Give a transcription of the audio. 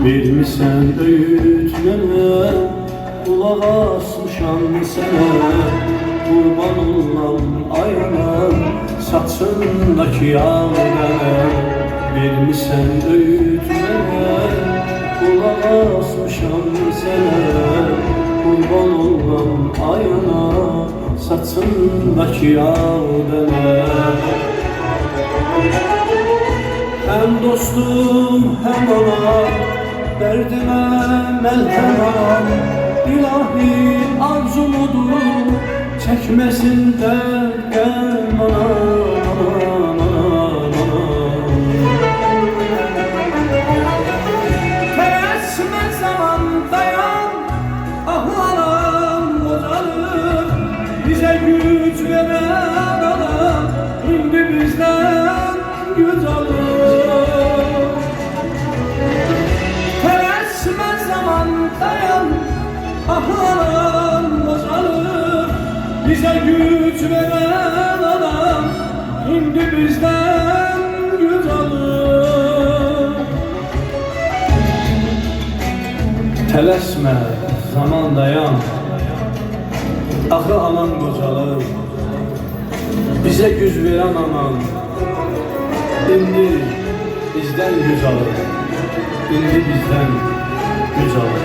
Vermişsən öyütmənə, qulaq asmışam sənə. Qurban olmam ayana, saçındakı yağ dənə. Vermişsən öyütmənə, qulaq asmışam sənə. Qurban olmam ayana, saçındakı yağ dənə. Hem dostum hem anam, derdime melhem anam. İlahi arzumudur, çekmesin derdim anam, anam. Tersme zaman dayan, ah anam uzanır. Bize güç veren anam, şimdi bizden güç alır. Dayan, ah anam bozalım. Bize güç veren adam şimdi bizden güç alır. Tələsmə, zaman dayan. Axı anam qocalır. Bize güc veren anam şimdi bizden güc alır. Şimdi bizden güc alır.